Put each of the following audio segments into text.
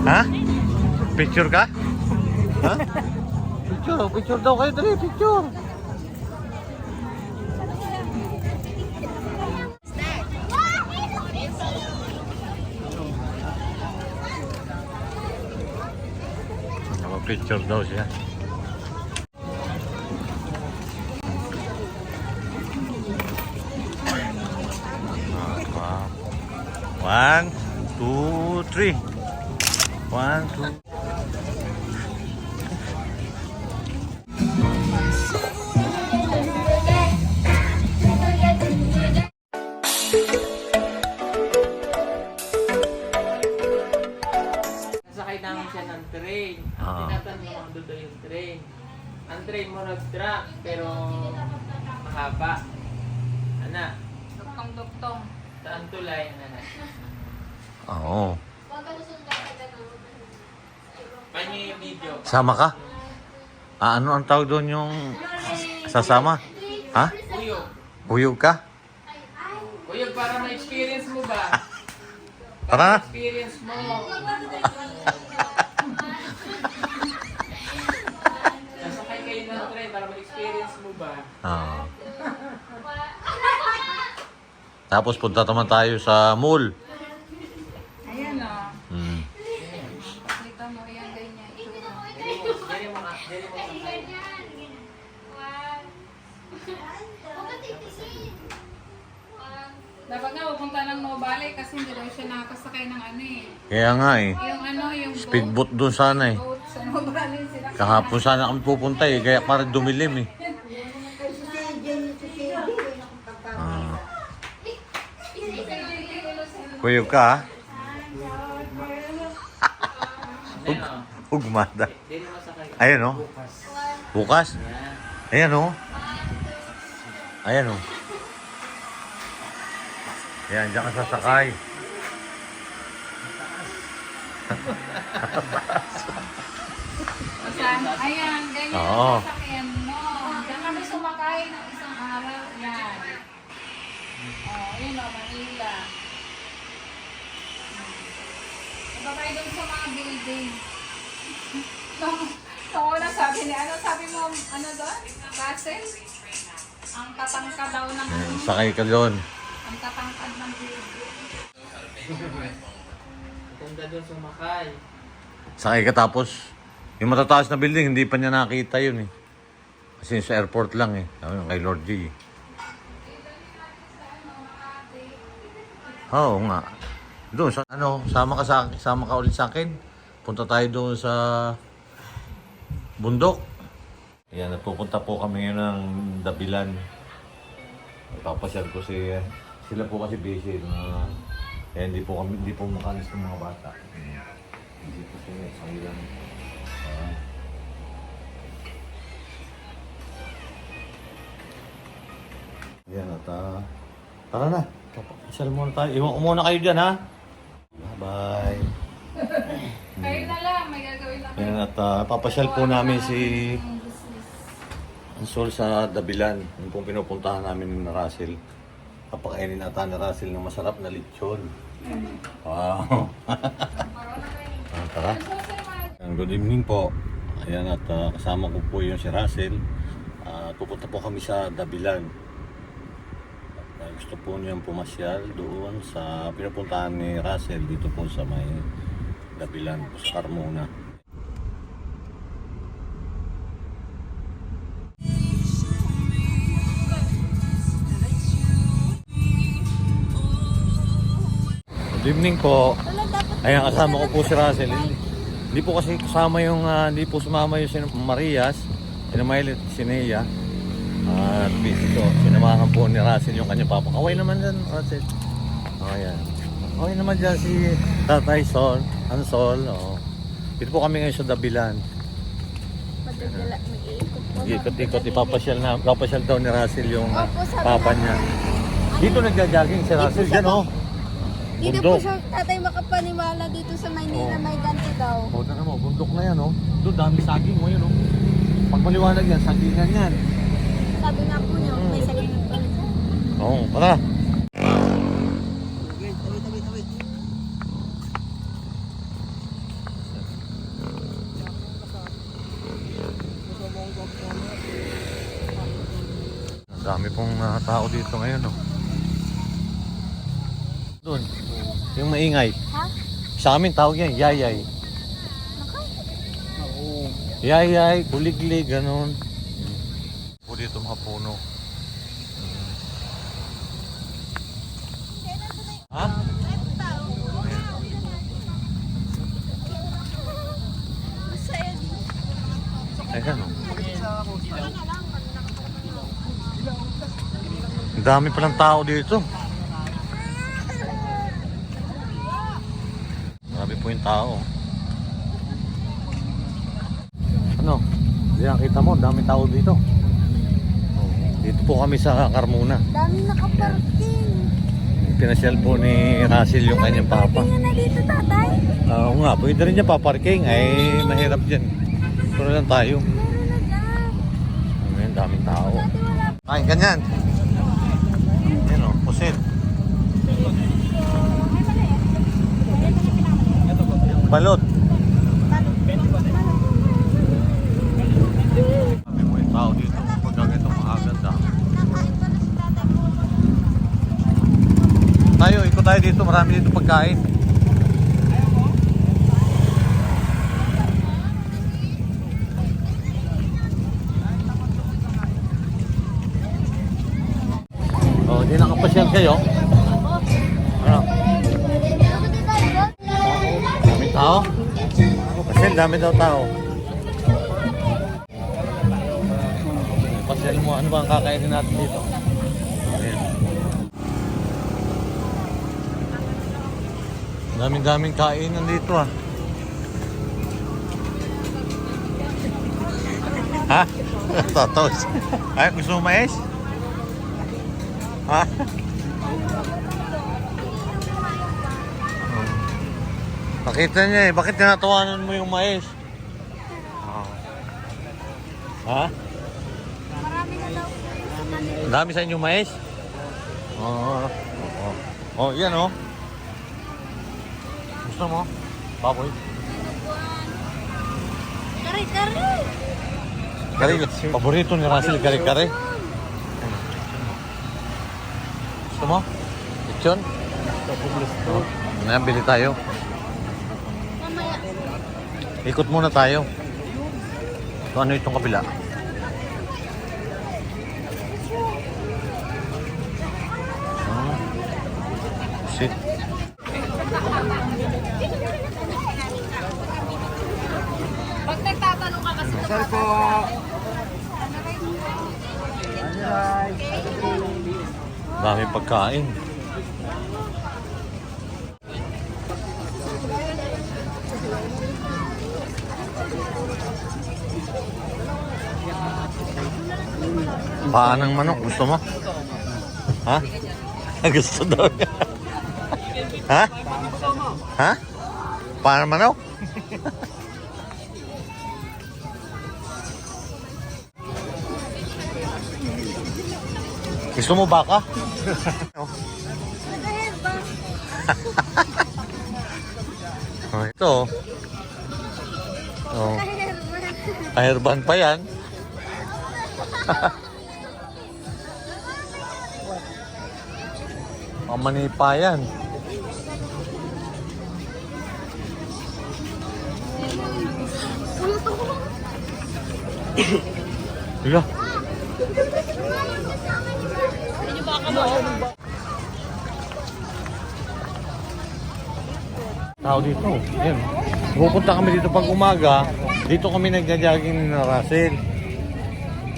Ha? Picture ka? Ha? Picture daw kayo. Dali, picture. Picture daw siya. Wow. 1, 2, 3. 1, 2. Nasakay namin siya ng train. Ang tinatanong doon yung train. Ang train mo nag-truck, pero mahaba. Ana? Duktong-duktong. Saan tulay, ana? Oo. Kanya yung video. Sama ka? Ano ang tawag doon yung sasama? Ha? Uyog. Uyog ka? Uyog, para ma-experience mo ba? Para? Experience mo. Nasakay kayo ng train para ma-experience mo ba? Oo. Tapos punta naman tayo sa mall. Ayan o. Hmm. Kita mo yan, ganyan. Dali mo nga. Dali mo nga. Dapat nga pupunta ng Nobale kasi hindi daw siya nakakasakay ng ano eh. Kaya nga eh. Yung ano, yung Speedboat doon sana eh. boat sa Nobale sila. Kahapon sana kami pupunta eh. Kaya parang dumilim eh. Ah. Kuyog ka ha? Ugmada. Dali mo sakay. Ayan o. Bukas? Ayan o. Ayan o. Ayan, diyan ka sasakay. Ayan, ganyan Oo. ang sasakyan mo. Diyan kami sumakay ng isang araw. Yan. Yun o, Manila. Sabay doon sa mga building. Nung una sabi ni, ano sabi mo, ano doon? Russell? Ang tatangka daw ng Ayan, sakay ka doon. ang tatangkad ng building. Kung ka doon sumakay. Sakay ka tapos, yung matataas na building, hindi pa niya nakita yun eh. Kasi sa airport lang eh. Sabi mo, kay Lord G. Oo nga. Doon, ano, sama ka ulit sa akin. Punta tayo doon sa bundok. Ayan, pupunta po kami ngayon ng Dabilan. Papasyal ko sila po kasi busy. Kaya hindi po makalis ng mga bata. Hindi po sila, sa ilang. Ayan, at tara na. Papasyal muna tayo. Iwan ko muna kayo dyan, ha? Bye. Kayo na lang, may gagawin na kayo. Ayan, at papasyal po namin si Ansol sa Dabilan. Yung pong pinupuntahan namin ni Russell. Papakainin natin ni Russell ng masarap na lechon. Wow. Tara. Good evening po. Ayan, at kasama ko po yung si Russell. Pupunta po kami sa Dabilan. Gusto po niyang pumasyal doon sa pinupuntahan ni Russell dito po sa may Dabilan po sa Carmona. Good evening po. Ayan, kasama ko po si Russell. Hindi po kasi kasama yung, hindi po sumama yung si Marias, sinamailit si Nea. At busy ko. Sinamahan po ni Russell yung kanyang papa. Kaway naman dyan, Russell. Ayan. Kaway naman dyan si Tatay Sol, Ansol. Dito po kami ngayon sa Dabilan. Ikot-ikot, ipapasyal daw ni Russell yung papa niya. Dito nagja-jogging si Russell dyan, oh. Dito po siya, tatay makapaniwala dito sa Maynila, may ganti daw. O, tara mo, bundok na yan, oh. Doon, dami saging mo yun, oh. Pag maliwanag yan, sagingan yan. Sabi nga po niya, may salingan pa rin siya. Oo, tara. Dami pong tao dito ngayon, oh. Doon, yung maingay. Ha? Sa amin tawag yan, yayay. Yayay, kuliglig, ganun. Po dito mga puno. Ha? Ayan, oh. Ang dami palang tao dito. Grabe po yung tao. Ano? Hindi nakita mo, dami tao dito. Dito po kami sa Carmona. Dami nakaparking. Pinasyal po ni Russell yung kanyang papa. Parking na dito, tatay. Oo nga, pwede rin niya paparking. Ay, mahirap dyan. Ito na lang tayo. Meron na dyan. Ayan, daming tao. Dati wala. Ay, ganyan. Ayan o, pusit. Balot. Kami po yung tao dito. Pagka ganito, makaganda. Tayo, ikot tayo dito. Marami dito pagkain. Oh, di nakapasyal kayo. Ano? Dami tao? Pasyal, dami daw tao. Pasyal mo, ano ba ang kakainin natin dito? Ayan. Daming-daming kainan dito ah. Ha? Tatos. Ay, gusto mo mais? Ha? Nakita niya eh, bakit tinatawanan mo yung mais? Ha? Marami na daw sa kanila. Ang dami sa inyo mais? Oo. Oh, yan oh. Gusto mo? Baboy? Kare-kare. Kari, paborito ni Russell, kare-kare. Gusto mo? Lechon? Oh. Ngayon, bili tayo. Mamaya. Ikot muna tayo. So, ano itong kabila? Sit. Pag nagtatanong ka kasi Sir po. Dami pagkain. Paa ng manok, gusto mo? Ha? Gusto daw niya. Ha? Ha? Paa ng manok? Gusto mo baka? Oh, ito. Oh. Airban pa yan. Pamanipa yan. Ila. Tao dito. Yan. Pupunta kami dito pag umaga. Dito kami nagja-jogging na Russell.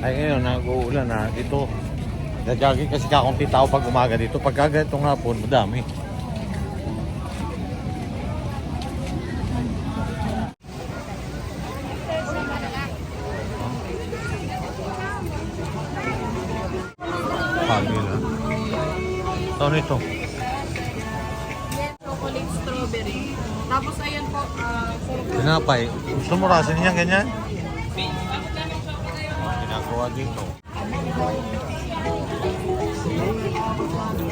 Ay ngayon, nag-uulan na. Dito, nagja-jogging kasi kakunti tao pag umaga dito. Pag ganitong hapon, madami. Pagil ha. Ano ito? chocolate strawberry. Tapos ayan po, Tinapay. Gusto mo Russell niyan ganyan? Ginagawa dito.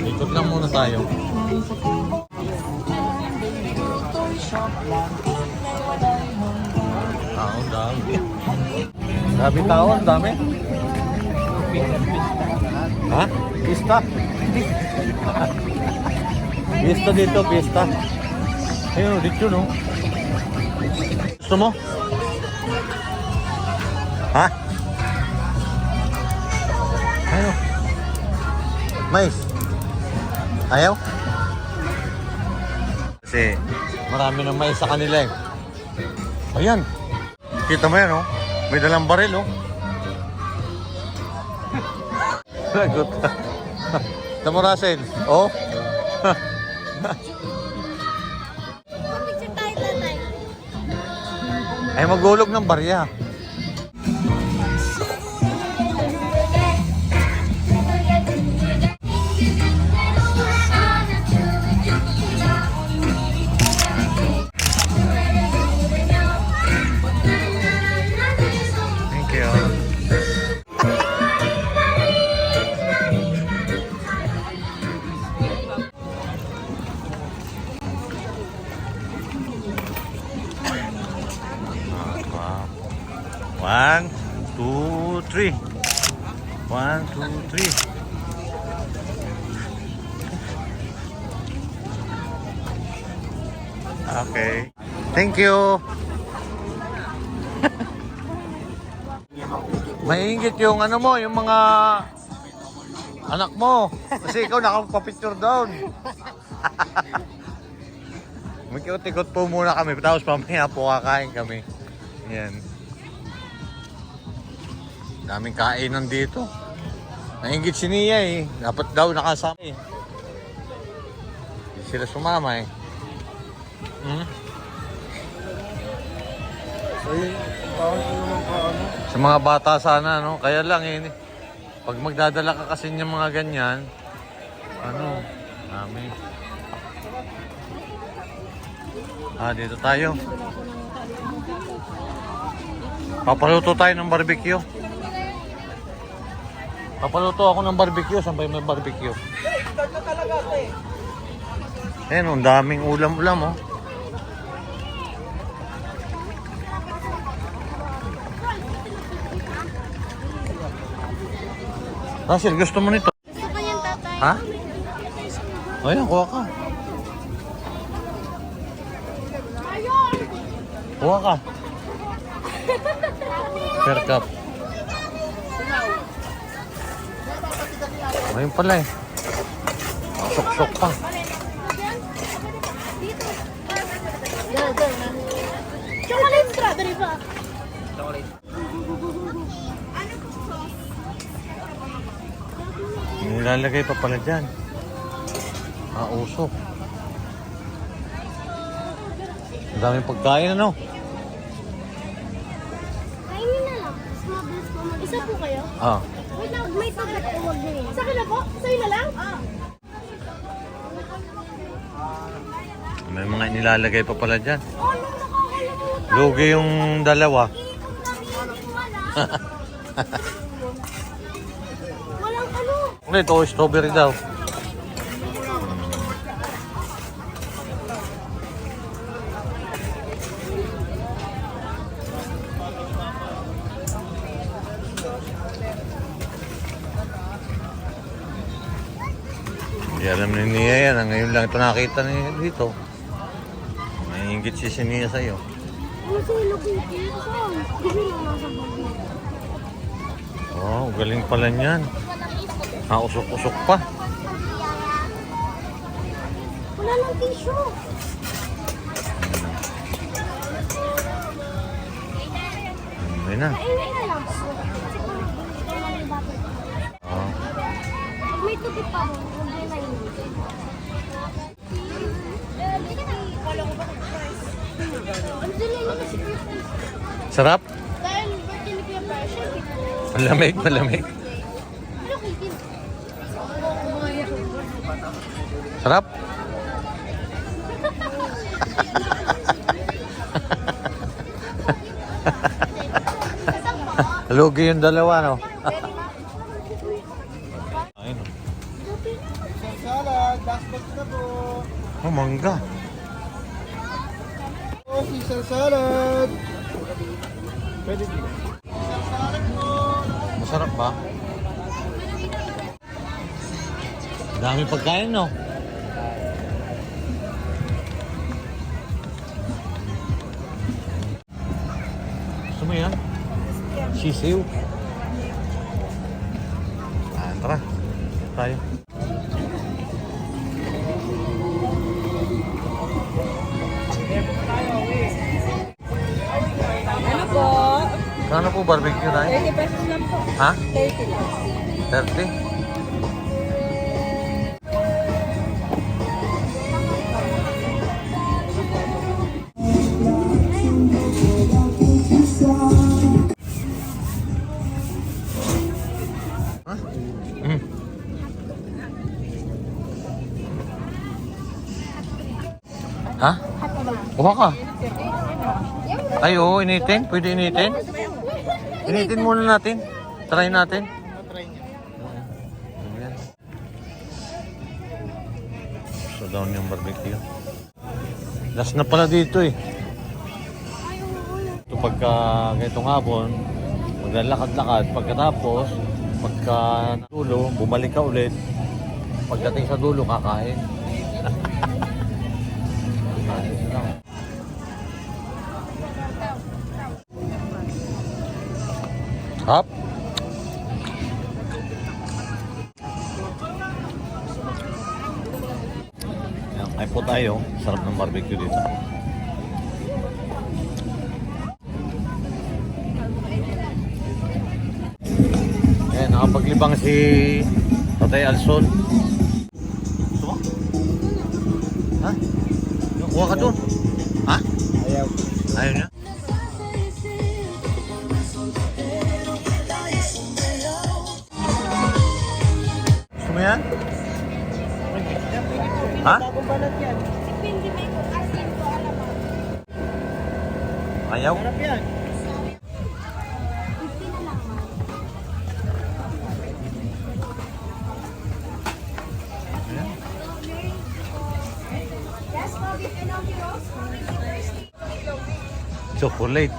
Ikot lang muna tayo. Tao, dami. Dami tao, ang dami. Ha? Pista? Pista dito, pista. Ayun, dito no. Gusto mo? Ha? Ayun. Mais. Ayaw? Kasi marami ng mais sa kanila eh. Ayan. Kita mo yan oh. May dalang baril oh. Lagot. Tamo Russell. Oh. Picture tayo, tatay. Ay magulog ng barya. Thank you. Wow. 1, 2, 3. 1, 2, 3. Okay. Thank you. Maingit yung ano mo, yung mga anak mo. Kasi ikaw nakapapicture down. Magkikot-ikot po muna kami. Tapos mamaya po kakain kami. Yan. Daming kainan dito. Nainggit si Nia eh. Dapat daw nakasama eh. Hindi sila sumama eh. Hmm? Sa mga bata sana, no? Kaya lang eh. Pag magdadala ka kasi ng mga ganyan, ano, dami. Dito tayo. Papaluto tayo ng barbecue. Papaluto ako ng barbecue. Saan ba yung may barbecue? Ayan, ang daming ulam-ulam, oh. Russell, gusto mo nito? Gusto ko yan, tatay. Ha? Ayan, kuha ka. Kuha ka. Per cup. Ayun pala eh. Sok-sok pa. Chocolate strawberry pa. Chocolate. Nilalagay pa pala dyan. Usok. Ang daming pagkain ano? Kainin na lang. Mabilis po. Isa po kayo? Wait lang, may tablet po. Huwag niyo. Sa akin na po? Sa'yo na lang? May mga nilalagay pa pala dyan. Oh, no, nakakalimutan. Lugi yung dalawa. Itong namin wala. Walang ano. Ito, strawberry daw. Hindi alam ni Nia yan. Ngayon lang ito nakita niya dito. May ingit si Nia sa'yo. Ano sa ilo ko yung saan? Hindi lang nasa bagay. Oh, galing pala niyan. Usok-usok pa. Wala lang tissue. Ayun na. Kainin na lang. Kasi kung kailan yung bata. Oh. Pag may tubig pa rin, hindi na yun. Kala ko ba surprise? Ang dali na si Kuya Price. Sarap? Dahil birthday ni Kuya Price, syempre po. Malamig, malamig. Ano kitin? Sarap? Lugi yung dalawa, no? Ayun. Salad, last box na po. Oh, mangga. Oh, Caesar salad. Pwede din. Masarap ba? Dami pagkain, no? Gusto mo yan? Sisiw. Tara. Tayo. Ano po? Kano po barbecue na 30 pesos lang po. Ha? 30 lang. 30? Hah? Mm. Ha? Kuha ka. Ay, oo, initin. Pwede initin. Initin muna natin. Try natin. Ayan. So down yung barbecue. Last na pala dito eh. Ito pagka ganitong hapon, maglalakad-lakad. Pagkatapos, pagka dulo, bumalik ka ulit. Pagdating sa dulo, kakain. Hap. Ayan, kain po tayo. Sarap ng barbecue dito. Ayan, nakapaglibang si Tatay Alson. Gusto mo? Ha? Kuha ka doon. Ha? Ayaw. Ayaw niya? Gusto mo yan? Ha? Bagong balat yan. Depende may asin ko alam mo. Ayaw? Harap yan. 50 na lang ma. Yes, Bobby, Pinocchio Rose. Chocolate.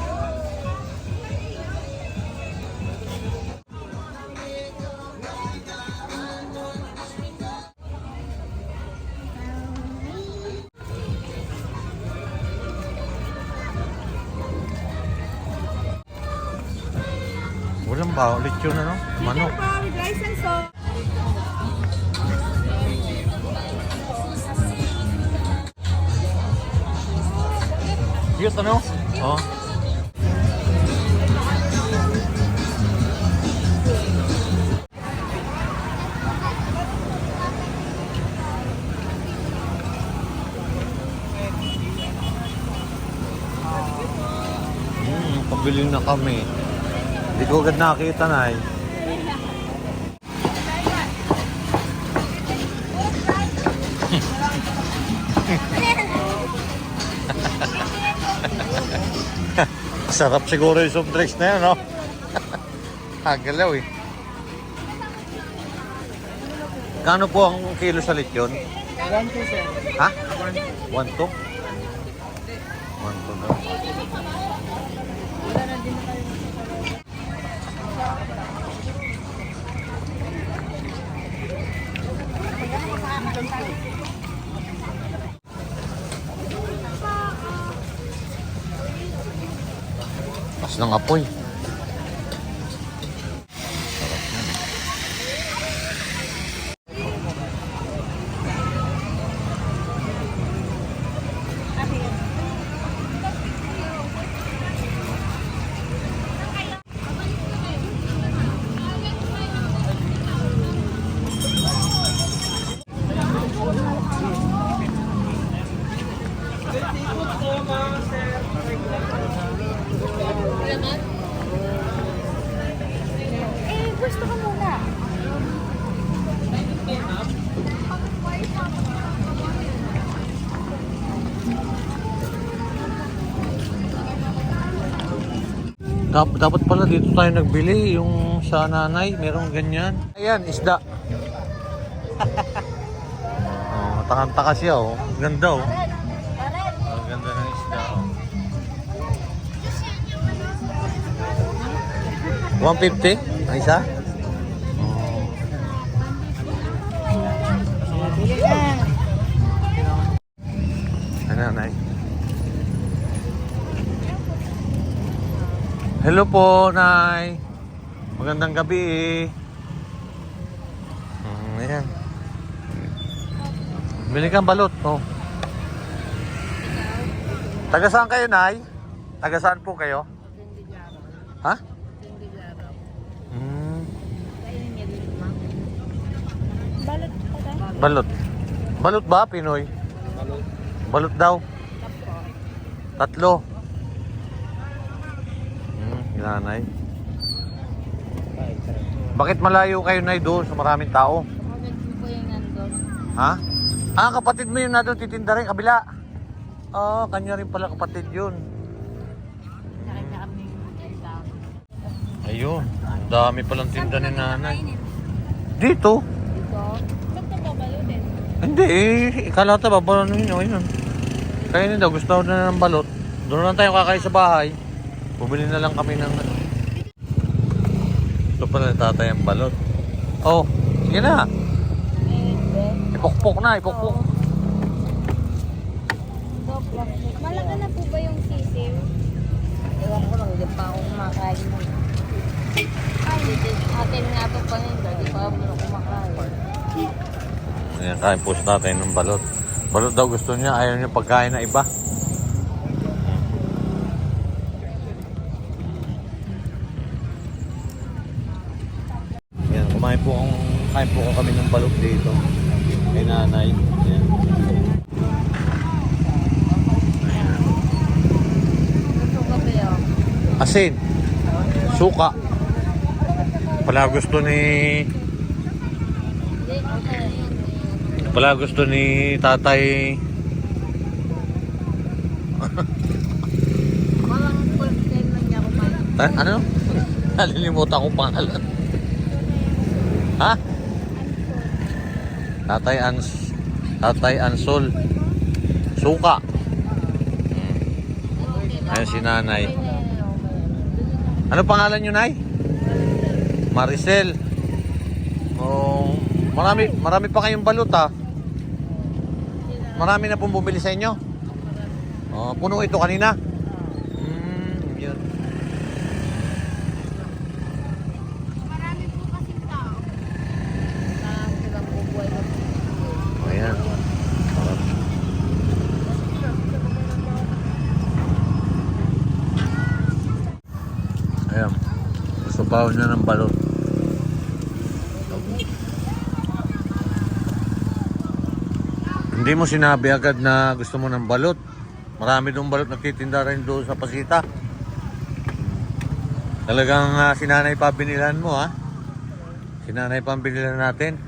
Walang ba? Lechon ano? Manok. With rice and sauce. Cute ano? Oh. Pabili na kami. Hindi ko agad nakakita na eh. Sarap siguro yung soft drinks na yun, no? Agalaw eh. Kano po ang kilo sa lechon? 1 to sir. Ha? 1 to? 1 to daw. Pas ng apoy. Sarap yan. Eh, gusto ko muna. Dapat pala dito tayo nagbili, yung sa nanay, merong ganyan. Ayan, isda. Oh, takang-taka siya, oh. Ganda, oh. Oh, ganda ng isda, oh. 150 ang isa? Oh. Hello po, Nay. Magandang gabi. Ayan. Bili kang balot, oh. Taga saan kayo, Nay? Taga saan po kayo? Ha? Balot pa tayo. Balot. Balot ba, Pinoy? Balot daw. 3. Nanay. Bakit malayo kayo, Nay, doon sa maraming tao? Kapatid ko po yung nandun. Ha? Kapatid mo yun na doon titinda rin, kabila. Kanya rin pala kapatid yun. Nakita kami yung tinta. Ayun, ang dami palang tinda ni nanay. Dito? Dito. Ba't ka babalutin? Hindi ikalata babalon ninyo, yun. Kaya daw, gusto na ng balot. Doon lang tayo kakain sa bahay. Bumili na lang kami ng ano. Ito pala tatay ang balot. Oh, sige na. Ipokpok na, ipokpok. Malaga na po ba yung sisiw? Ewan ko lang, hindi pa ako kumakain mo. Ay, atin nga ito pa nito, hindi pa ako kumakain. Ayan, kain po sa tatay ng balot. Balot daw gusto niya, ayaw niya pagkain na iba. Ayan, kain po kami ng balot dito. Kay nanay. Ayan. Gusto ko ba yun? Asin. Suka. Pala gusto ni tatay. Parang first time lang niya kumain. Ano? Nalilimutan ko pangalan. Ha? Tatay Ansol. Suka. Ayan si nanay. Ano pangalan nyo, Nay? Maricel. Oh, marami pa kayong balot, ha? Marami na pong bumili sa inyo. Oh, puno ito kanina. Yun. Marami po kasing tao. Parang silang bubuhay na. Ayan. Ayan. Gusto pa niya ng balot. Hindi mo sinabi agad na gusto mo ng balot. Marami doon balot nagtitinda rin doon sa Pasita. Talagang sinanay pa binilan mo, ha? Sinanay pa ang binilan natin.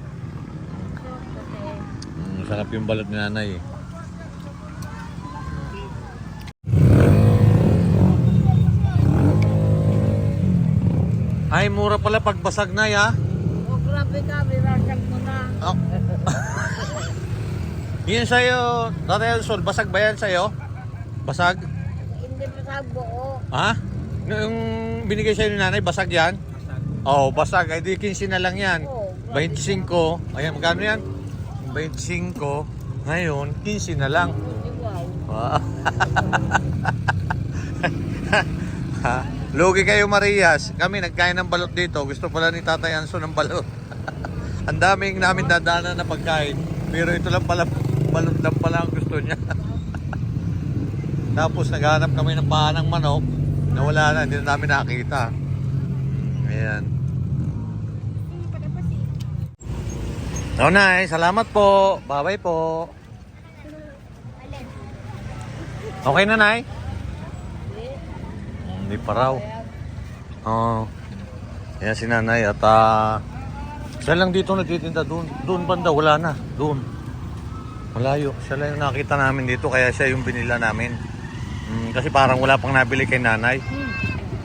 Sarap yung balot ni nanay, eh. Ay, mura pala pagbasag na, ha? Oh, grabe ka, binasag mo na. Oh. Yan sa'yo, Tatay Sol, basag ba yan sa'yo? Basag? Hindi pa sa buo. Ha? Yung binigay sa'yo ni nanay, basag yan? Oo, basag. Ay di 15 na lang yan. Oo, 25. Ayan, magkano yan? 25. Ngayon, 15 na lang. Wow. Lugi kayo, Marias. Kami nagkain ng balot dito. Gusto pala ni Tatay Anso ng balot. Ang daming namin dadaanan na pagkain. Pero ito lang pala, balot lang pala ang gusto niya. Tapos naghanap kami ng paa ng manok. Nawala na, hindi na namin nakita. Ayan. Oh, Nay, salamat po. Bye-bye po. Okay na, Nay? Hindi pa raw. Oo. Ayan si nanay at siya lang dito nagtitinda doon. Doon banda, wala na. Doon. Malayo. Siya lang yung nakita namin dito kaya siya yung binila namin. Kasi parang wala pang nabili kay nanay.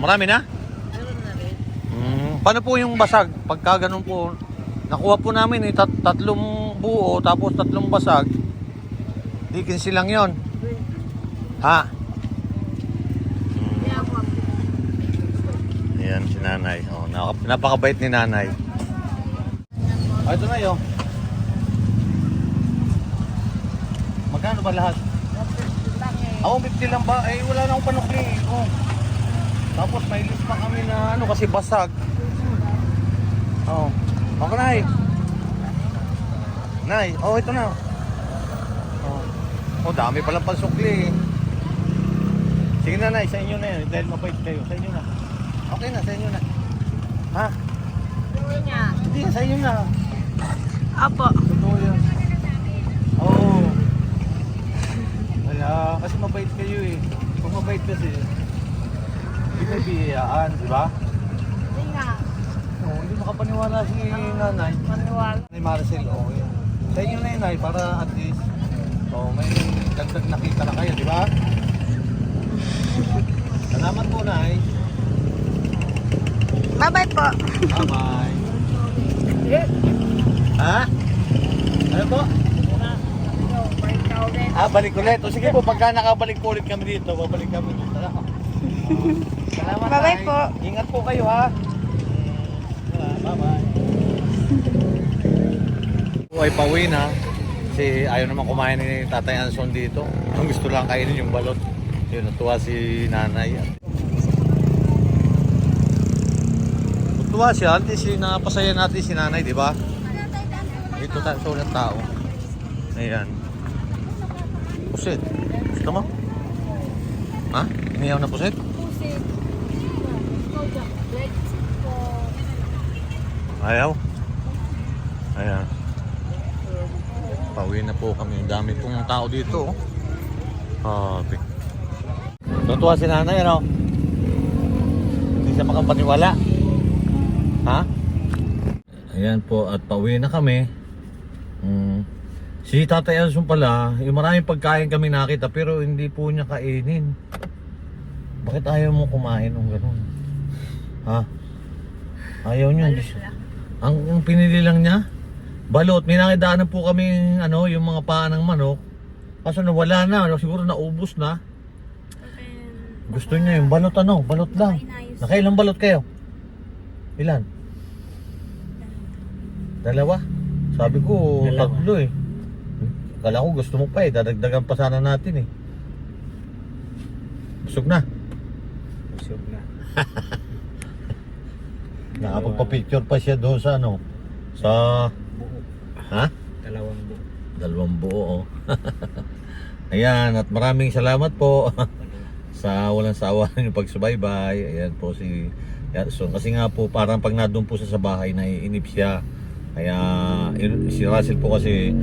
Marami na? Meron na rin. Paano po yung basag? Pagka ganun po, nakuha po namin tatlong buo tapos tatlong basag. Di 15 lang yun. Ha? Ayan si nanay. Oh, napakabait ni nanay. Oh, ito na yun. Magkano ba lahat? 50 lang eh. Ako, 50 lang ba? Eh, wala na akong panukli. Oh. Tapos may list pa kami na ano kasi basag. Oh. Ako Nay. Nay, oh ito na. Oh. Oh, dami palang pansukli. Sige na Nay, sa inyo na yan. Dahil mabait kayo. Sa inyo na. Okay na, sa inyo na. Ha? Hindi, sa inyo na. Apo. Totoo yan. Oo. Kaya, kasi mabait kayo eh. Kung mabait kasi, hindi may biyayaan, di ba? Hindi nga. Oo, hindi makapaniwala si nanay. Manuwal. Ni Maricel, oo yan. Sa inyo na yun, Nay, para at least, may dagdag nakita na kayo, di ba? Salamat po, Nay. Bye-bye po. Bye-bye. Ha? Ano po? Balik ulit. O sige po, pagka nakabalik po ulit kami dito, babalik kami dito. Salamat, Bye-bye Nay. po. Ingat po kayo, ha? Bye-bye. Ay pauwi na. Kasi ayaw naman kumain ni Tatay Anson dito. Ang gusto lang kainin yung balot. Yun, natuwa si nanay. Natuwa siya. At least napasaya natin si nanay, di ba? Ito tayo ng tao. Ayan. Pusit. Gusto mo? Ha? Iniyaw na pusit? Pusit. Let's go. Ayaw? Ayan. Pauwi na po kami. Ang dami pong tao dito. Okay. Natuwa si nanay, ano? Hindi siya makapaniwala. Ha? Ayan po. At pauwi na kami. Si Tatay Anson pala, yung maraming pagkain kami nakita pero hindi po niya kainin. Bakit ayaw mo kumain ng gano'n? Ha? Ayaw niya. Ang pinili lang niya, balot. May nakidaanan po kami yung mga paa ng manok. Kaso nawala na, siguro naubos na. Gusto niya yung balot balot lang. Nakailang balot kayo? Ilan? Dalawa? Sabi ko, tatlo eh. Kala ko gusto mo pa eh, dadagdagan pa sana natin eh. Busog na. Busog na. Nakapagpa-picture pa siya doon sa sa... Buo. Ha? Dalawang buo. Oh. Ayan, at maraming salamat po sa walang sawa yung pagsubaybay. Ayan po si Yanson. Kasi nga po, parang pag nandun po sa bahay, naiinip siya. Kaya si Russell po kasi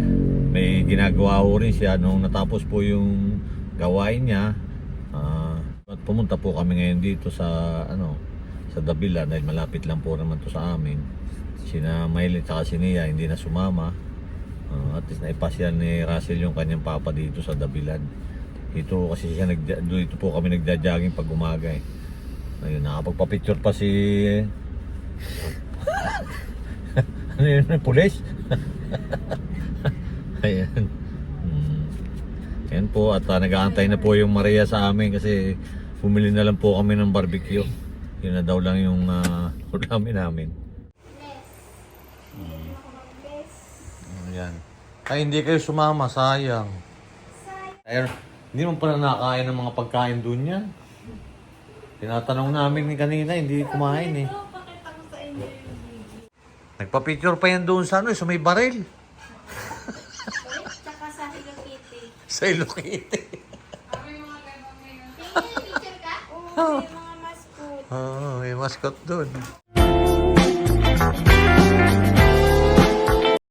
may ginagawa ko rin siya nung natapos po yung gawain niya. At pumunta po kami ngayon dito sa sa Davila dahil malapit lang po naman to sa amin. Sina Miley at si Nia hindi na sumama. At least naipasyal ni Russell yung kanyang papa dito sa Dabilan. Dito kasi siya dito po kami nagja-jogging pag umaga eh. Ayun, nakapagpa-picture pa si ano yun, pulis? Ayan. Ayan po, at nag-aantay na po yung Maria sa amin kasi bumili na lang po kami ng barbecue. Yun na daw lang yung ulam namin. Ayan. Ay, hindi kayo sumama, sayang. Ayun, hindi mo pala nakakain ng mga pagkain dun yan. Tinatanong namin ni kanina, hindi kumain eh. Nagpa-picture pa yan doon sa sa may baril. Tsaka sa Hello Kitty. Sa Hello Kitty. Picture ka? Oo, may mga mascot. May mascot doon.